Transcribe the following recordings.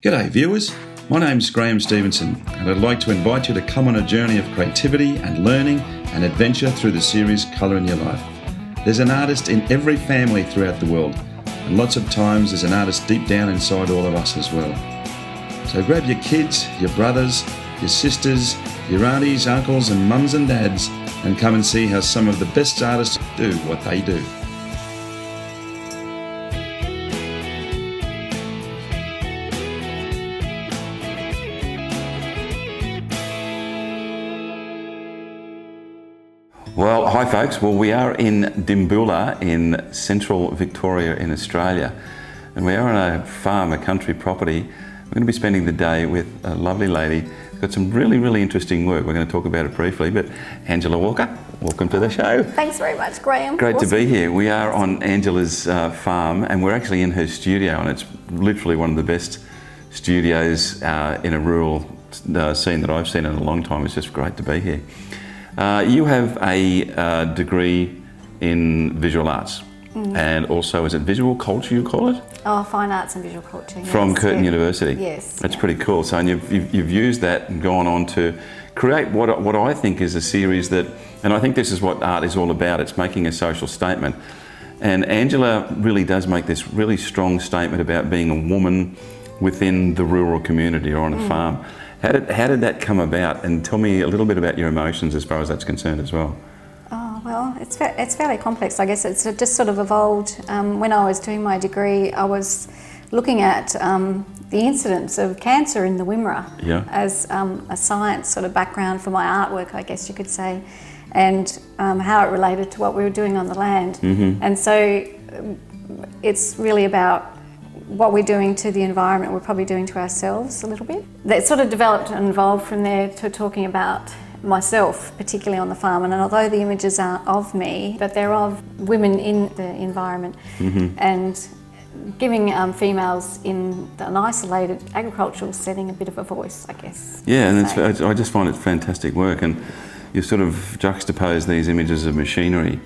G'day viewers, my name's Graeme Stevenson and I'd like to invite you to come on a journey of creativity and learning and adventure through the series Colour in Your Life. There's an artist in every family throughout the world, and lots of times there's an artist deep down inside all of us as well. So grab your kids, your brothers, your sisters, your aunties, uncles and mums and dads and come and see how some of the best artists do what they do. Well, hi folks. Well, we are in Dimboola in central Victoria in Australia, and we are on a farm, a country property. We're going to be spending the day with a lovely lady who's got some really interesting work. We're going to talk about it briefly, but Angela Walker, welcome to the show. Thanks very much, Graeme. Great to be here. We are on Angela's farm, and we're actually in her studio, and it's literally one of the best studios in a rural scene that I've seen in a long time. It's just great to be here. You have a degree in visual arts, and also, is it visual culture you call it? Oh, fine arts and visual culture. From yes, Curtin yeah. University. Yes. That's pretty cool. So and you've used that and gone on to create what I think is a series that, and I think this is what art is all about, it's making a social statement. And Angela really does make this really strong statement about being a woman within the rural community or on a farm. How did that come about? And tell me a little bit about your emotions as far as that's concerned as well. Oh, well, it's fairly complex. I guess it's just sort of evolved. When I was doing my degree, I was looking at the incidence of cancer in the Wimmera as a science sort of background for my artwork, I guess you could say, and how it related to what we were doing on the land. And so it's really about what we're doing to the environment, we're probably doing to ourselves a little bit. That sort of developed and evolved from there to talking about myself, particularly on the farm. And although the images aren't of me, but they're of women in the environment, and giving females in an isolated agricultural setting a bit of a voice, I guess. Yeah, and I just find it fantastic work, and you sort of juxtapose these images of machinery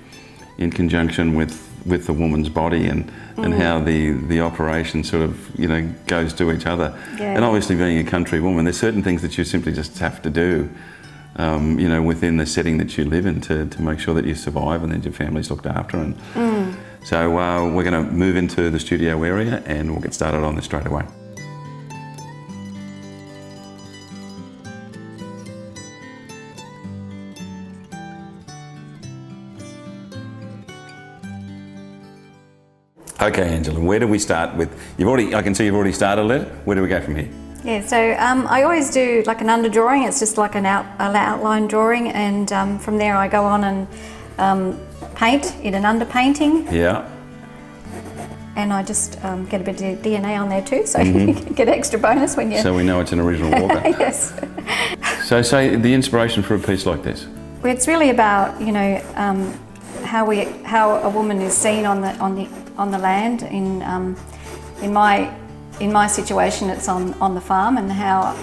in conjunction with the woman's body and how the operation sort of, you know, goes to each other. Yeah. And obviously being a country woman, there's certain things that you simply just have to do, you know, within the setting that you live in to make sure that you survive and that your family's looked after. And so we're going to move into the studio area and we'll get started on this straight away. Okay, Angela, where do we start with? I can see you've already started it. Where do we go from here? Yeah, so I always do like an under drawing. It's just like an outline drawing, and from there I go on and paint in an underpainting. Yeah. And I just get a bit of DNA on there too, so you get extra bonus when you... So we know it's an original Walker. Yes. So say the inspiration for a piece like this? Well, it's really about, you know, how a woman is seen on the land. In my situation, it's on the farm, and how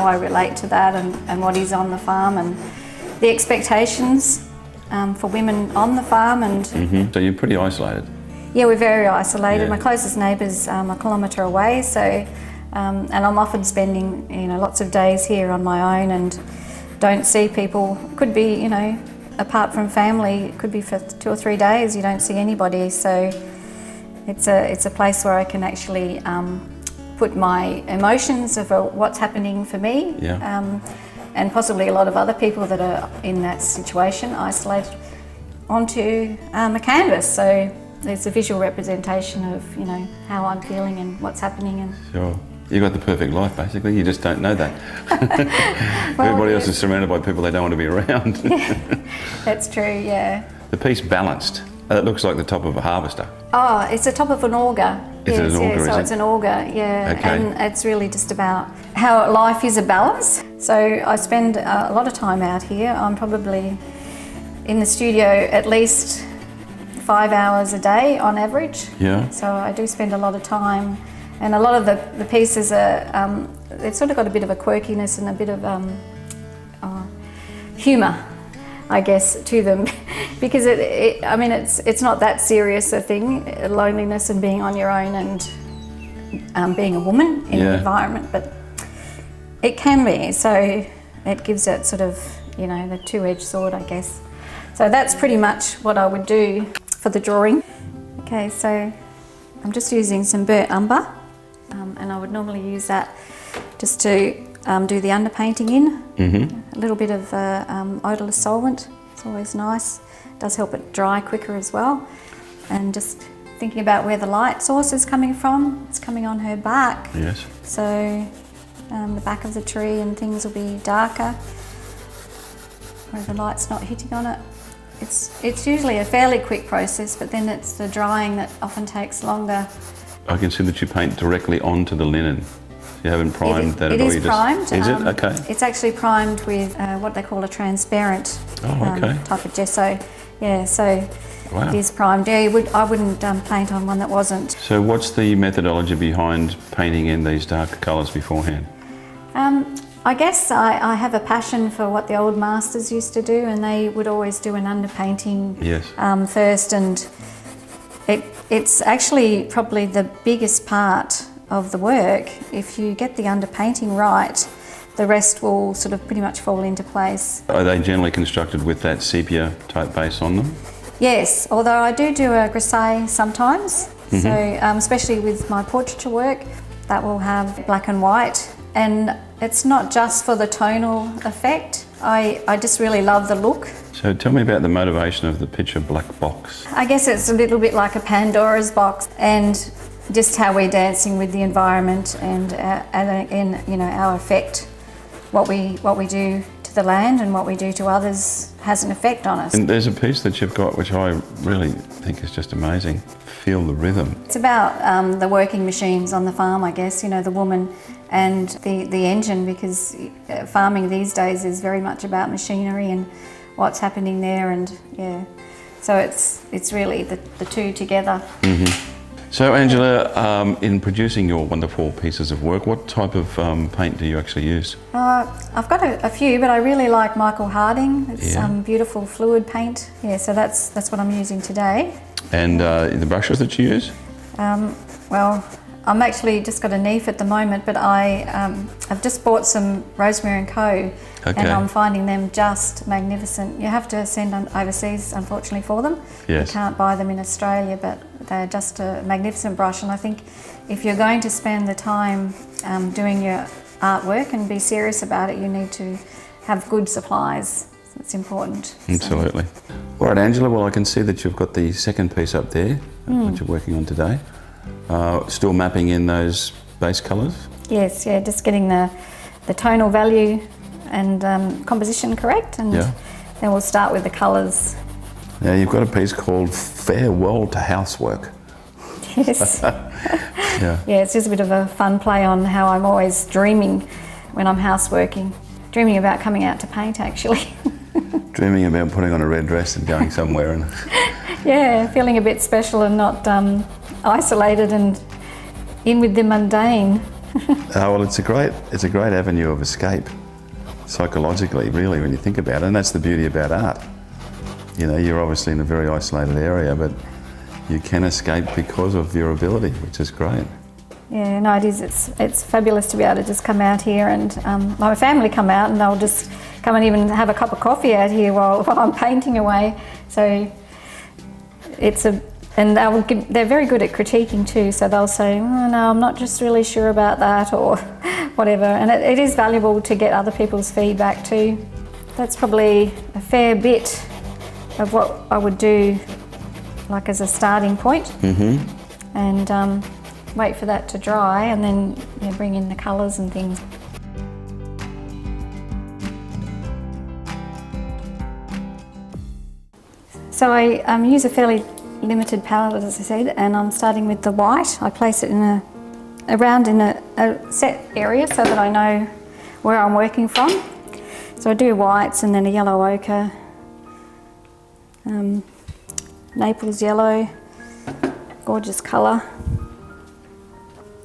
I relate to that and what is on the farm and the expectations for women on the farm. And So you're pretty isolated. Yeah, we're very isolated. Yeah. My closest neighbour's a kilometre away, so and I'm often spending, you know, lots of days here on my own and don't see people. Could be, you know, apart from family, it could be for 2 or 3 days you don't see anybody. So it's a place where I can actually put my emotions of what's happening for me, and possibly a lot of other people that are in that situation, isolated, onto a canvas. So there's a visual representation of, you know, how I'm feeling and what's happening. And sure. You got the perfect life, basically. You just don't know that. Well, everybody else is surrounded by people they don't want to be around. Yeah, that's true, yeah. The piece balanced. It looks like the top of a harvester. Oh, it's the top of an auger. Is it an auger? So it's an auger, yeah. Okay. And it's really just about how life is a balance. So I spend a lot of time out here. I'm probably in the studio at least 5 hours a day on average. Yeah. So I do spend a lot of time. And a lot of the pieces are, they've sort of got a bit of a quirkiness and a bit of humour, I guess, to them, because I mean, it's not that serious a thing, loneliness and being on your own and being a woman in the environment, but it can be. So it gives it sort of, you know, the two-edged sword, I guess. So that's pretty much what I would do for the drawing. Okay, so I'm just using some burnt umber, and I would normally use that just to do the underpainting in. A little bit of odourless solvent, it's always nice. It does help it dry quicker as well. And just thinking about where the light source is coming from, it's coming on her back. Yes. So the back of the tree and things will be darker where the light's not hitting on it. It's usually a fairly quick process, but then it's the drying that often takes longer. I can see that you paint directly onto the linen. You haven't primed that at all? It is primed. Is it? Okay. It's actually primed with what they call a transparent type of gesso. Yeah, so it is primed. Yeah, I wouldn't paint on one that wasn't. So what's the methodology behind painting in these darker colours beforehand? I guess I have a passion for what the old masters used to do, and they would always do an underpainting first, and it's actually probably the biggest part of the work. If you get the underpainting right, the rest will sort of pretty much fall into place. Are they generally constructed with that sepia type base on them? Yes, although I do a grisaille sometimes, so especially with my portraiture work, that will have black and white. And it's not just for the tonal effect. I just really love the look. So tell me about the motivation of the picture black box. I guess it's a little bit like a Pandora's box, and just how we're dancing with the environment and you know, our effect. What we do to the land and what we do to others has an effect on us. And there's a piece that you've got which I really think is just amazing. Feel the rhythm. It's about the working machines on the farm, I guess, you know, the woman and the engine, because farming these days is very much about machinery and what's happening there, and so it's really the two together. So Angela, in producing your wonderful pieces of work, what type of paint do you actually use? I've got a few, but I really like Michael Harding. It's beautiful fluid paint. Yeah, so that's what I'm using today. And the brushes that you use? Well, I'm actually just got a Neef at the moment, but I've just bought some Rosemary & Co. And I'm finding them just magnificent. You have to send them overseas, unfortunately, for them. Yes. You can't buy them in Australia, but they're just a magnificent brush. And I think if you're going to spend the time doing your artwork and be serious about it, you need to have good supplies. It's important. Absolutely. All right, Angela, well, I can see that you've got the second piece up there, which you're working on today. Still mapping in those base colours? Yes, yeah, just getting the tonal value and composition correct, and then we'll start with the colours. Now you've got a piece called Farewell to Housework. Yes. Yeah, it's just a bit of a fun play on how I'm always dreaming when I'm houseworking. Dreaming about coming out to paint, actually. Dreaming about putting on a red dress and going somewhere. And yeah, feeling a bit special and not isolated and in with the mundane. Well, it's a great avenue of escape, psychologically, really, when you think about it. And that's the beauty about art. You know, you're obviously in a very isolated area, but you can escape because of your ability, which is great. Yeah, no, it is. It's fabulous to be able to just come out here, and my family come out and they'll just come and even have a cup of coffee out here while I'm painting away. So and they're very good at critiquing too. So they'll say, "Oh, no, I'm not just really sure about that," or whatever. And it is valuable to get other people's feedback too. That's probably a fair bit of what I would do, like as a starting point. And wait for that to dry, and then bring in the colours and things. So I use a fairly limited palette, as I said, and I'm starting with the white. I place it around in a set area so that I know where I'm working from. So I do whites and then a yellow ochre, Naples yellow, gorgeous colour.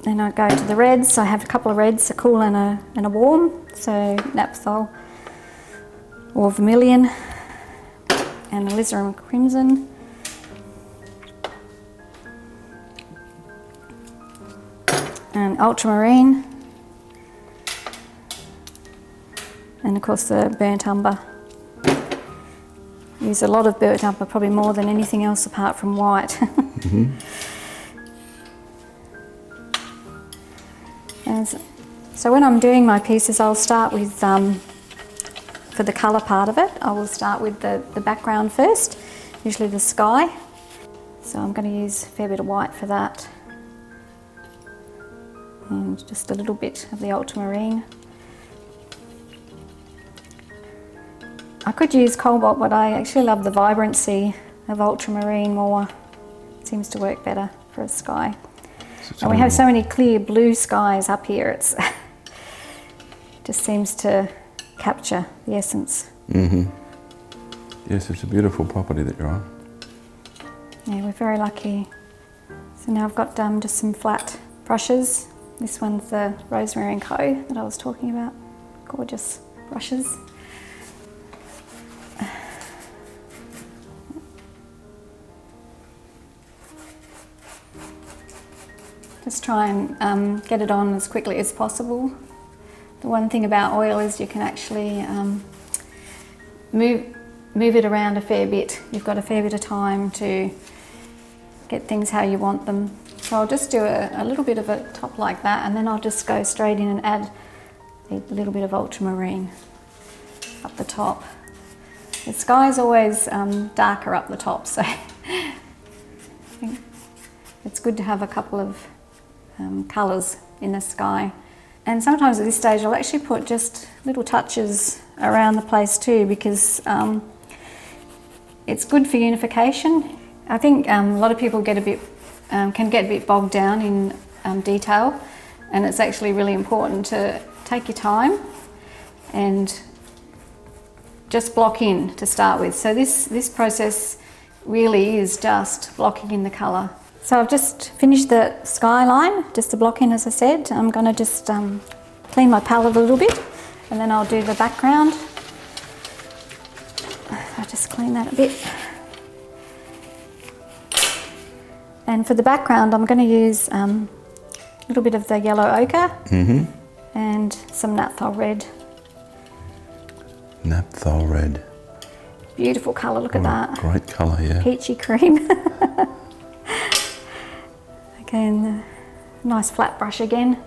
Then I go to the reds. I have a couple of reds, a cool and a warm, so naphthol or vermilion, and alizarin crimson. and ultramarine, and of course the burnt umber. Use a lot of burnt umber, probably more than anything else apart from white. And so when I'm doing my pieces, I'll start with, for the colour part of it, I will start with the background first, usually the sky. So I'm going to use a fair bit of white for that. And just a little bit of the ultramarine. I could use cobalt, but I actually love the vibrancy of ultramarine more. It seems to work better for a sky. And we have so many clear blue skies up here, it's just seems to capture the essence. Yes, it's a beautiful property that you're on. Yeah, we're very lucky. So now I've got just some flat brushes. This one's the Rosemary & Co that I was talking about. Gorgeous brushes. Just try and get it on as quickly as possible. The one thing about oil is you can actually move it around a fair bit. You've got a fair bit of time to get things how you want them. So I'll just do a little bit of a top like that, and then I'll just go straight in and add a little bit of ultramarine up the top. The sky's always darker up the top, so I think it's good to have a couple of colours in the sky. And sometimes at this stage I'll actually put just little touches around the place too, because it's good for unification. I think a lot of people can get a bit bogged down in detail, and it's actually really important to take your time and just block in to start with. So this process really is just blocking in the colour. So I've just finished the skyline, just to block in, as I said. I'm going to just clean my palette a little bit, and then I'll do the background. I'll just clean that a bit. And for the background, I'm going to use a little bit of the yellow ochre and some naphthol red. Naphthol red. Beautiful colour, look at that. Great colour, yeah. Peachy cream. And a nice flat brush again.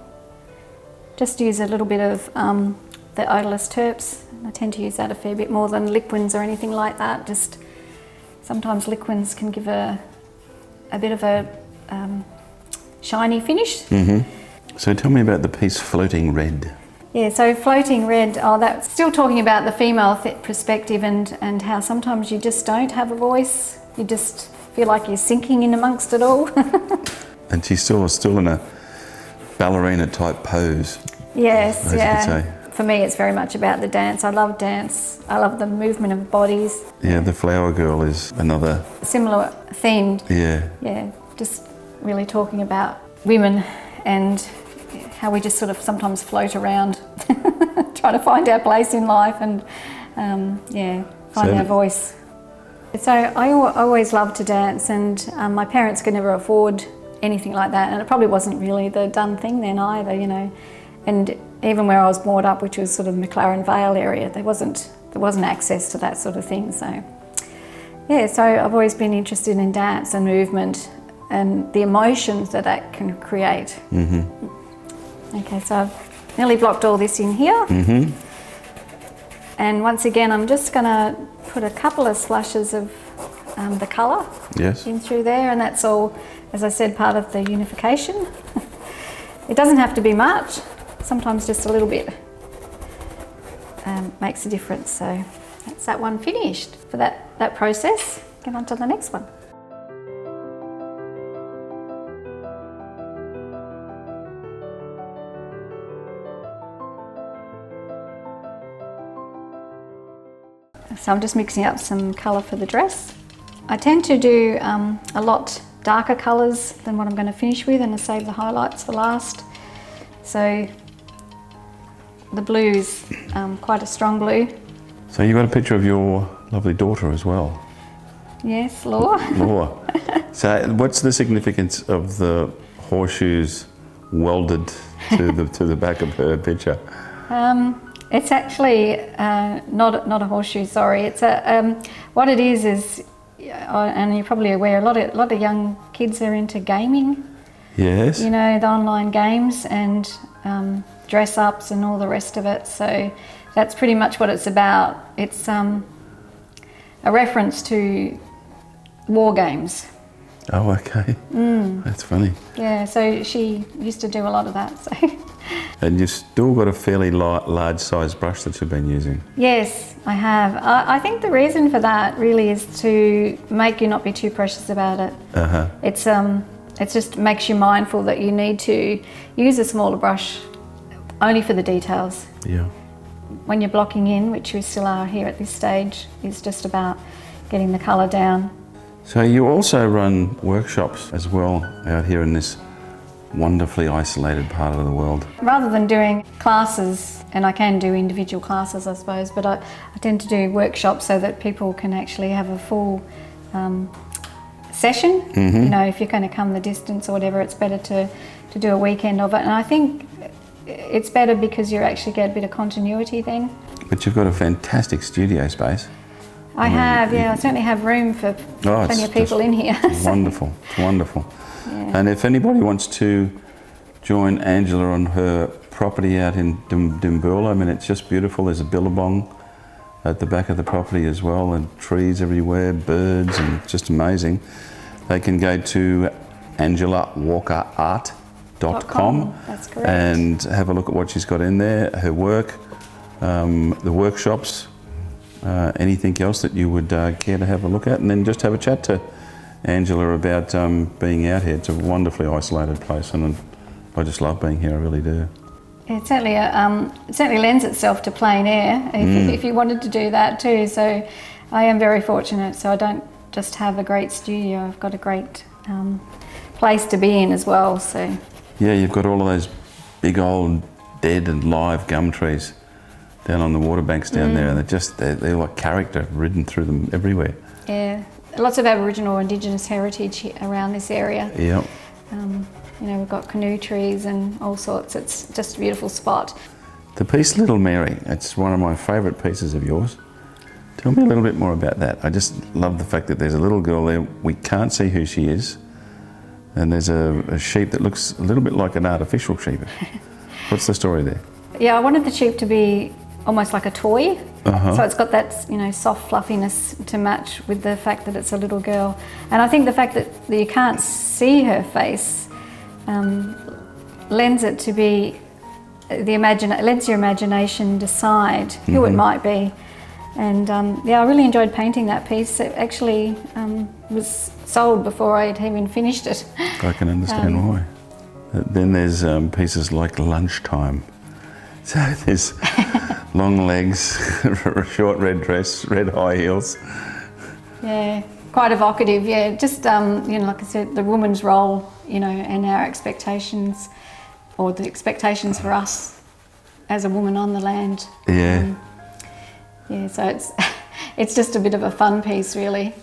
Just use a little bit of the odorless terps. I tend to use that a fair bit more than liquids or anything like that. Just sometimes liquids can give a bit of a shiny finish. So tell me about the piece Floating Red. Yeah, so Floating Red, that's still talking about the female perspective and how sometimes you just don't have a voice. You just feel like you're sinking in amongst it all. And she's still in a ballerina type pose. Yes, yeah. For me, it's very much about the dance. I love dance. I love the movement of bodies. Yeah, the Flower Girl is another similar themed. Yeah. Yeah, just really talking about women and how we just sort of sometimes float around, trying to find our place in life and find our voice. So I always loved to dance, and my parents could never afford anything like that, and it probably wasn't really the done thing then either, you know. And even where I was brought up, which was sort of McLaren Vale area, there wasn't access to that sort of thing. So yeah, so I've always been interested in dance and movement and the emotions that can create. Okay, so I've nearly blocked all this in here. And once again, I'm just going to put a couple of splashes of the colour in through there, and that's all, as I said, part of the unification. It doesn't have to be much. Sometimes just a little bit makes a difference. So that's that one finished. For that process, get on to the next one. So I'm just mixing up some colour for the dress. I tend to do a lot darker colours than what I'm going to finish with, and I save the highlights for last. So the blue is quite a strong blue. So you've got a picture of your lovely daughter as well. Yes, Laura. Laura. So what's the significance of the horseshoes welded to the back of her picture? It's actually not a horseshoe. Sorry, it's a what it is, and you're probably aware, a lot of young kids are into gaming. Yes. You know, the online games and dress ups and all the rest of it. So that's pretty much what it's about. It's a reference to war games. Oh, okay. That's funny. Yeah, so she used to do a lot of that. So. And you've still got a fairly large size brush that you've been using. Yes, I have. I think the reason for that really is to make you not be too precious about it. It just makes you mindful that you need to use a smaller brush only for the details. Yeah. When you're blocking in, which we still are here at this stage, it's just about getting the colour down. So you also run workshops as well out here in this wonderfully isolated part of the world. Rather than doing classes, and I can do individual classes I suppose, but I tend to do workshops so that people can actually have a full session. You know, if you're going to come the distance or whatever, it's better to do a weekend of it. And I think it's better because you actually get a bit of continuity then. But you've got a fantastic studio space. I have, yeah. I certainly have room for plenty of people in here. It's wonderful, it's wonderful. Yeah. And if anybody wants to join Angela on her property out in Dimboola, I mean, it's just beautiful. There's a billabong at the back of the property as well, and trees everywhere, birds, and just amazing. They can go to angelawalkerart.com. That's correct. And have a look at what she's got in there, her work, the workshops, anything else that you would care to have a look at, and then just have a chat to Angela about being out here. It's a wonderfully isolated place, and I just love being here, I really do. It certainly lends itself to plein air if you wanted to do that too. So I am very fortunate. So I don't just have a great studio, I've got a great place to be in as well. So yeah, you've got all of those big old dead and live gum trees down on the water banks down there, and they're like character ridden through them everywhere. Yeah, lots of Aboriginal or Indigenous heritage around this area. Yeah. You know, we've got canoe trees and all sorts. It's just a beautiful spot. The piece Little Mary, it's one of my favourite pieces of yours. Tell me a little bit more about that. I just love the fact that there's a little girl there, we can't see who she is, and there's a sheep that looks a little bit like an artificial sheep. What's the story there? Yeah, I wanted the sheep to be almost like a toy. So it's got that, you know, soft fluffiness to match with the fact that it's a little girl. And I think the fact that you can't see her face lends it to be lets your imagination decide who it might be. And yeah, I really enjoyed painting that piece. It actually was sold before I had even finished it. I can understand why. Then there's pieces like Lunchtime. So there's long legs, short red dress, red high heels. Yeah, quite evocative. Yeah, just you know, like I said, the woman's role, you know, and our expectations, or the expectations for us as a woman on the land. Yeah. Yeah, so it's just a bit of a fun piece, really.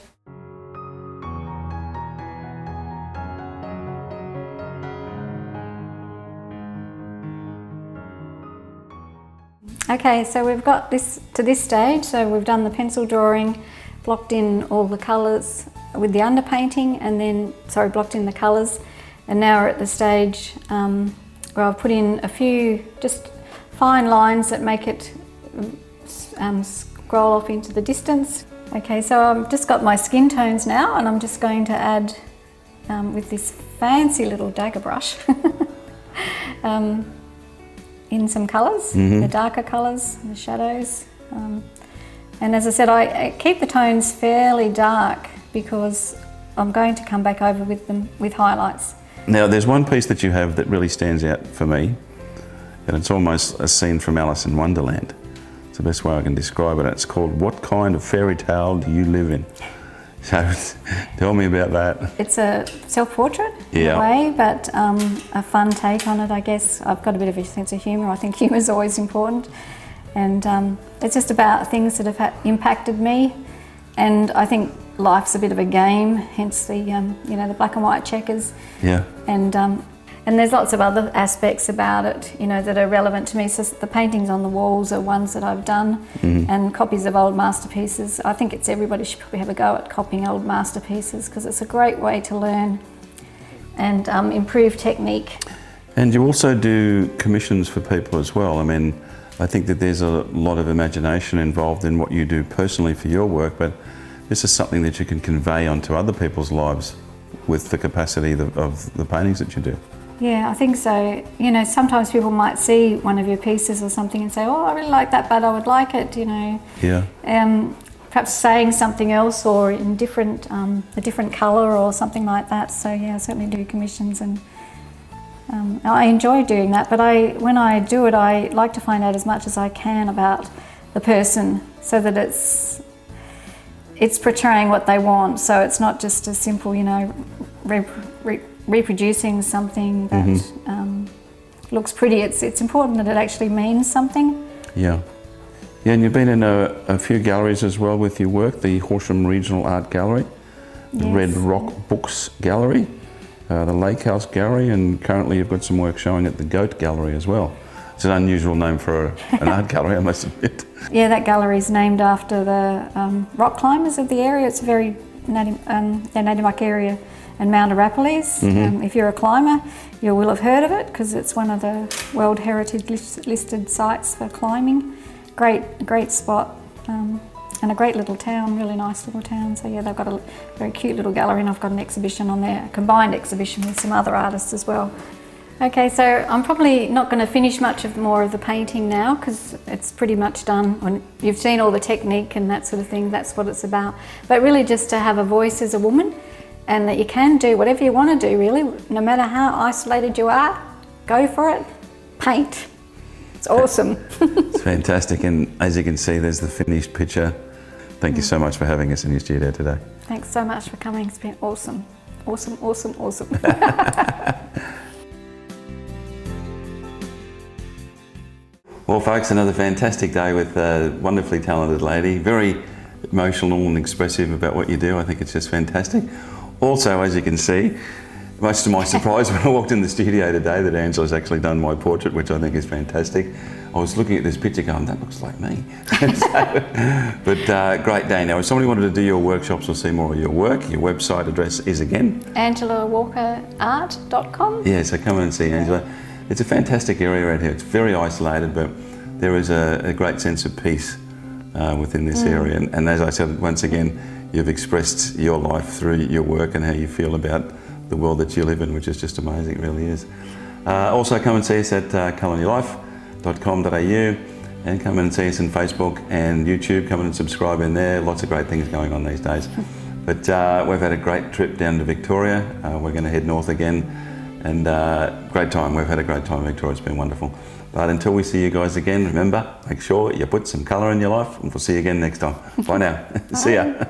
Okay, so we've got this to this stage. So we've done the pencil drawing, blocked in all the colours with the underpainting, and then, blocked in the colours. And now we're at the stage where I've put in a few just fine lines that make it scroll off into the distance. Okay, so I've just got my skin tones now, and I'm just going to add with this fancy little dagger brush in some colours, the darker colours, the shadows. And as I said, I keep the tones fairly dark because I'm going to come back over with them with highlights. Now there's one piece that you have that really stands out for me, and it's almost a scene from Alice in Wonderland. It's the best way I can describe it. It's called What Kind of Fairy Tale Do You Live In? So tell me about that. It's a self-portrait in a way, but a fun take on it, I guess. I've got a bit of a sense of humour. I think humour is always important. And it's just about things that have impacted me. And I think life's a bit of a game, hence the, you know, the black and white checkers. Yeah. And And there's lots of other aspects about it, you know, that are relevant to me. So the paintings on the walls are ones that I've done, and copies of old masterpieces. I think everybody should probably have a go at copying old masterpieces, because it's a great way to learn and improve technique. And you also do commissions for people as well. I mean, I think that there's a lot of imagination involved in what you do personally for your work, but this is something that you can convey onto other people's lives with the capacity of the paintings that you do. Yeah, I think so. You know, sometimes people might see one of your pieces or something and say, oh, I really like that, but I would like it, you know. Yeah. Perhaps saying something else, or in a different colour or something like that. So yeah, I certainly do commissions, and I enjoy doing that. But when I do it, I like to find out as much as I can about the person, so that it's portraying what they want. So it's not just a simple, you know, reproducing something that looks pretty. It's important that it actually means something. Yeah. Yeah, and you've been in a few galleries as well with your work, the Horsham Regional Art Gallery, the Red Rock Books Gallery, the Lake House Gallery, and currently you've got some work showing at the Goat Gallery as well. It's an unusual name for an art gallery, I must admit. Yeah, that gallery is named after the rock climbers of the area. It's a very native rock area in Mount Arapiles. If you're a climber, you will have heard of it, because it's one of the World Heritage listed sites for climbing. Great spot, and a great little town, really nice little town. So yeah, they've got a very cute little gallery, and I've got an exhibition on there, a combined exhibition with some other artists as well. Okay, so I'm probably not going to finish much more of the painting now, because it's pretty much done. You've seen all the technique and that sort of thing, that's what it's about. But really just to have a voice as a woman, and that you can do whatever you want to do, really, no matter how isolated you are, go for it, paint. It's awesome. It's fantastic, and as you can see, there's the finished picture. Thank you so much for having us in your studio today. Thanks so much for coming. It's been awesome. Awesome, awesome, awesome. Well, folks, another fantastic day with a wonderfully talented lady, very emotional and expressive about what you do. I think it's just fantastic. Also, as you can see, much to my surprise when I walked in the studio today, that Angela's actually done my portrait, which I think is fantastic. I was looking at this picture going, that looks like me. But great day. Now, if somebody wanted to do your workshops or see more of your work, your website address is again? AngelaWalkerArt.com. Yeah, so come in and see Angela. It's a fantastic area around here. It's very isolated, but there is a great sense of peace within this area. And as I said, once again, you've expressed your life through your work and how you feel about the world that you live in, which is just amazing, it really is. Also come and see us at colourinayourlife.com.au, and come and see us on Facebook and YouTube. Come and subscribe in there. Lots of great things going on these days. But we've had a great trip down to Victoria. We're going to head north again, and great time. We've had a great time in Victoria. It's been wonderful. But until we see you guys again, remember, make sure you put some colour in your life, and we'll see you again next time. Bye now. See ya.